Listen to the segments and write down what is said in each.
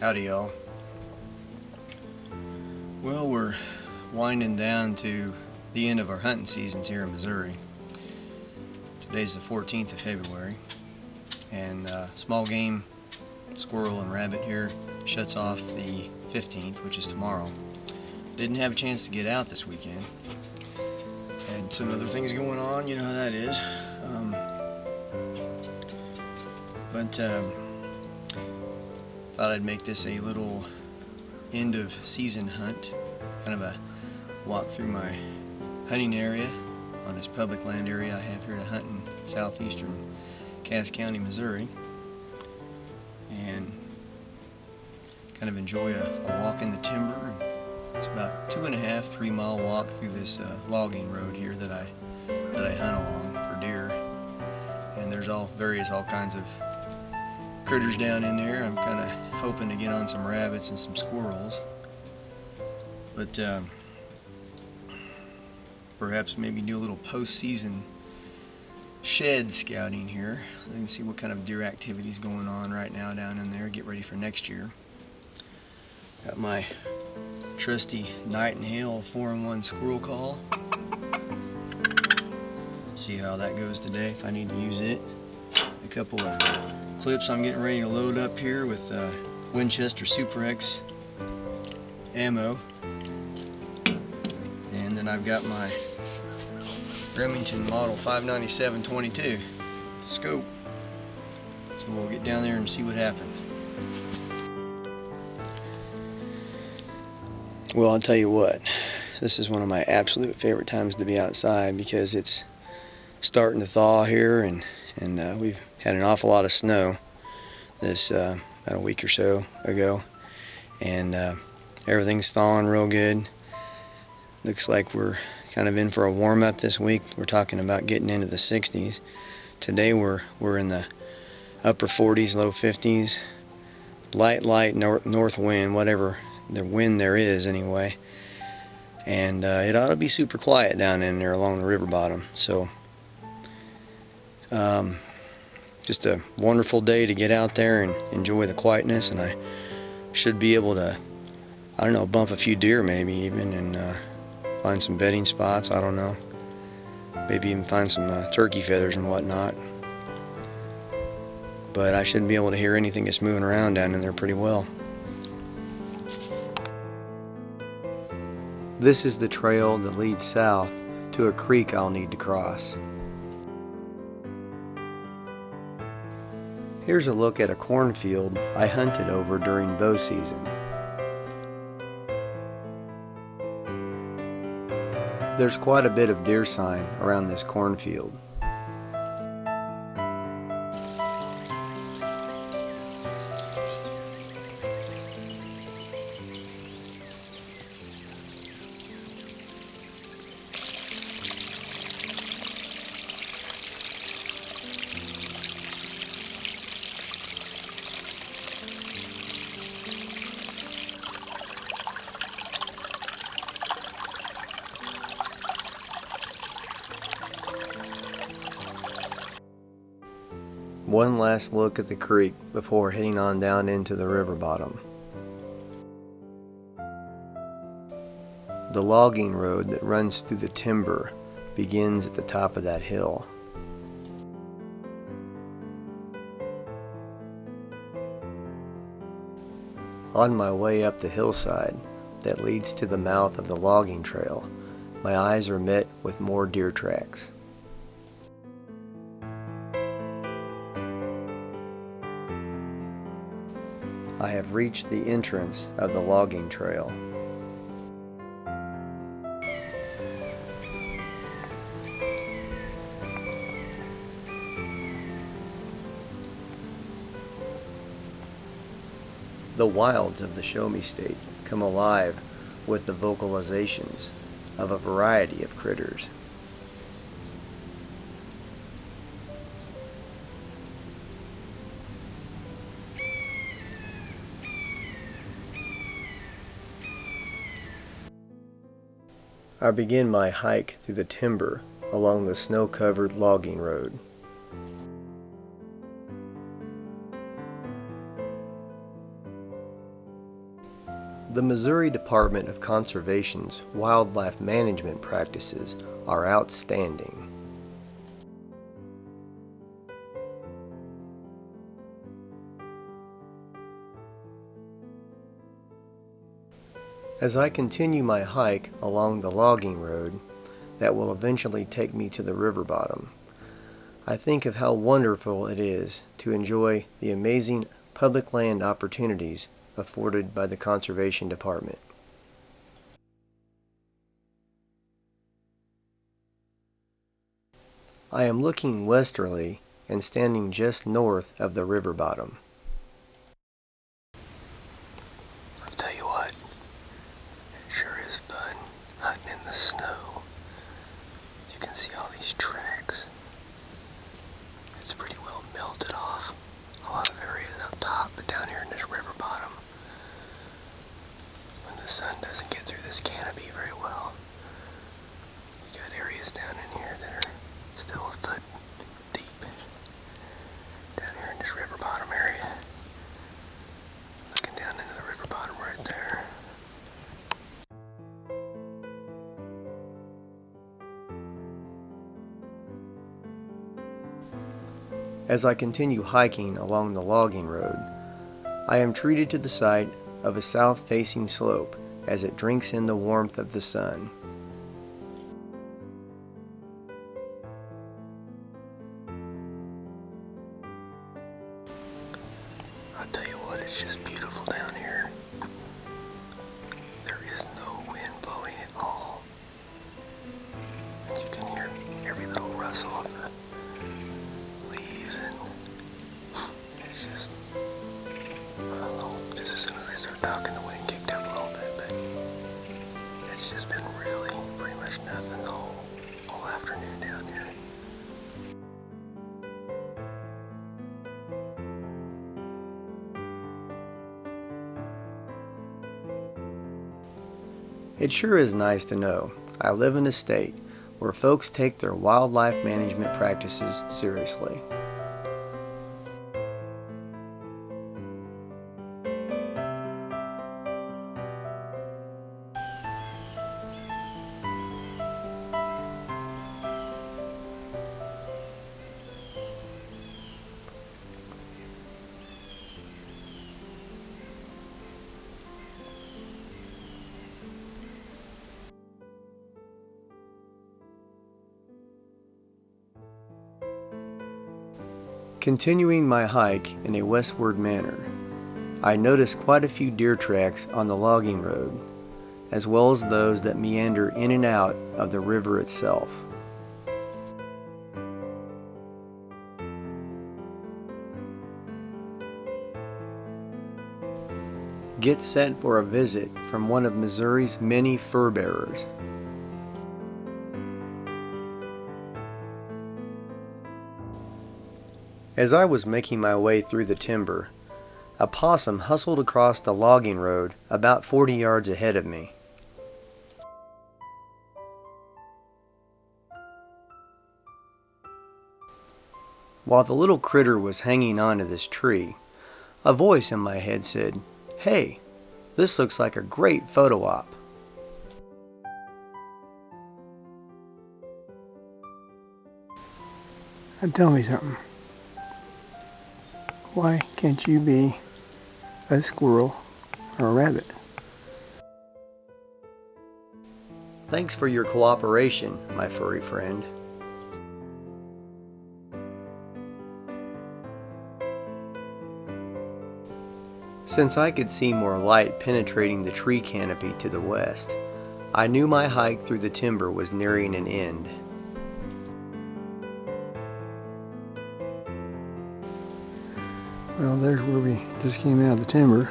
Howdy y'all. Well, we're winding down to the end of our hunting seasons here in Missouri. Today's the 14th of February, and small game squirrel and rabbit here shuts off the 15th, which is tomorrow. Didn't have a chance to get out this weekend. Had some other things going on, you know how that is. Thought I'd make this a little end of season hunt, kind of a walk through my hunting area on this public land area I have here to hunt in southeastern Cass County, Missouri, and kind of enjoy a walk in the timber. It's about 2.5–3 mile walk through this logging road here that I hunt along for deer, and there's all kinds of critters down in there. I'm kind of hoping to get on some rabbits and some squirrels, but perhaps maybe do a little post-season shed scouting here. I can see what kind of deer activity is going on right now down in there, get ready for next year. Got my trusty Nightingale 4-in-1 squirrel call. See how that goes today, if I need to use it. A couple of clips I'm getting ready to load up here with Winchester Super X ammo, and then I've got my Remington model 597-22 scope. So we'll get down there and see what happens. Well, I'll tell you what, this is one of my absolute favorite times to be outside because it's starting to thaw here, and we've had an awful lot of snow this about a week or so ago, and everything's thawing real good. Looks like we're kind of in for a warm-up this week. We're talking about getting into the 60s. Today we're in the upper 40s, low 50s. Light north wind, whatever the wind there is anyway. And it ought to be super quiet down in there along the river bottom. So just a wonderful day to get out there and enjoy the quietness, and I should be able to, I don't know, bump a few deer maybe even, and find some bedding spots, I don't know. Maybe even find some turkey feathers and whatnot. But I should be able to hear anything that's moving around down in there pretty well. This is the trail that leads south to a creek I'll need to cross. Here's a look at a cornfield I hunted over during bow season. There's quite a bit of deer sign around this cornfield. One last look at the creek before heading on down into the river bottom. The logging road that runs through the timber begins at the top of that hill. On my way up the hillside that leads to the mouth of the logging trail, my eyes are met with more deer tracks. I have reached the entrance of the logging trail. The wilds of the Show Me State come alive with the vocalizations of a variety of critters. I begin my hike through the timber along the snow-covered logging road. The Missouri Department of Conservation's wildlife management practices are outstanding. As I continue my hike along the logging road that will eventually take me to the river bottom, I think of how wonderful it is to enjoy the amazing public land opportunities afforded by the Conservation Department. I am looking westerly and standing just north of the river bottom. I'll tell you what, it sure is fun hunting in the snow. You can see all these tracks. It's pretty well melted off. A lot of areas up top, but down here in this river bottom, when the sun doesn't get through this canopy very well, you got areas down in here that are still a foot deep. Down here in this river bottom area. Looking down into the river bottom right there. As I continue hiking along the logging road, I am treated to the sight of a south-facing slope as it drinks in the warmth of the sun. I'll tell you what, it's just beautiful down here. There is no wind blowing at all. And you can hear every little rustle of the leaves, and it's just, I don't know, just as soon as I start talking, the wind kicked up a little bit, but it's just been really pretty much nothing the whole afternoon down here. It sure is nice to know I live in a state where folks take their wildlife management practices seriously. Continuing my hike in a westward manner, I notice quite a few deer tracks on the logging road, as well as those that meander in and out of the river itself. Get set for a visit from one of Missouri's many furbearers. As I was making my way through the timber, a possum hustled across the logging road about 40 yards ahead of me. While the little critter was hanging onto this tree, a voice in my head said, "Hey, this looks like a great photo op." Now tell me something. Why can't you be a squirrel or a rabbit? Thanks for your cooperation, my furry friend. Since I could see more light penetrating the tree canopy to the west, I knew my hike through the timber was nearing an end. Well, there's where we just came out of the timber.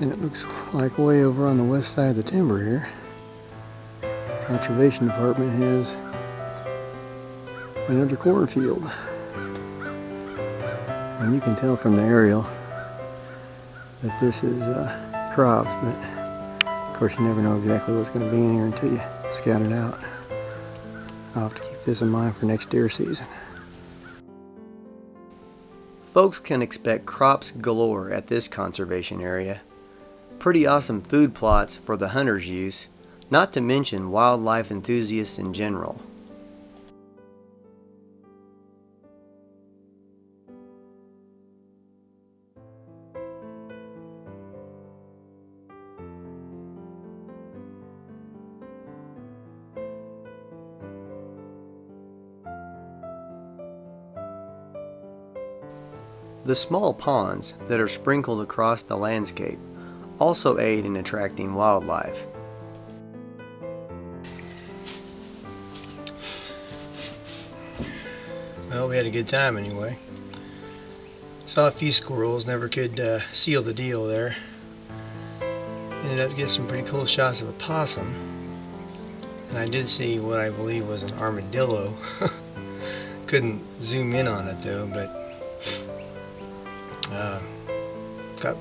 And it looks like way over on the west side of the timber here, the Conservation Department has another cornfield. And you can tell from the aerial that this is crops, but of course you never know exactly what's going to be in here until you scout it out. I'll have to keep this in mind for next deer season. Folks can expect crops galore at this conservation area. pretty awesome food plots for the hunter's use, not to mention wildlife enthusiasts in general. The small ponds that are sprinkled across the landscape also aid in attracting wildlife. Well, we had a good time anyway. Saw a few squirrels, never could seal the deal there. Ended up getting some pretty cool shots of a possum. And I did see what I believe was an armadillo. Couldn't zoom in on it though, but got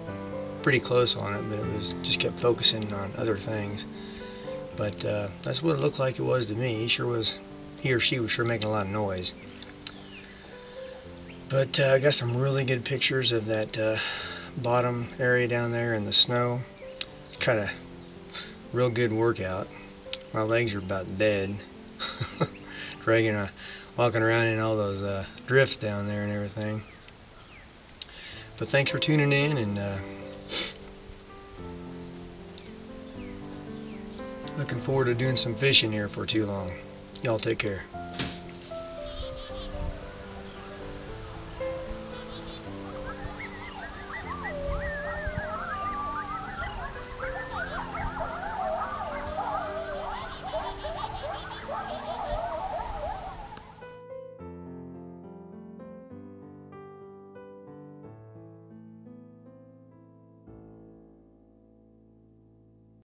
pretty close on it, but it was just kept focusing on other things. But that's what it looked like it was to me. He or she was sure making a lot of noise. But I got some really good pictures of that bottom area down there in the snow. Kind of real good workout. My legs are about dead. Walking around in all those drifts down there and everything. But thanks for tuning in, and looking forward to doing some fishing here for too long. Y'all take care.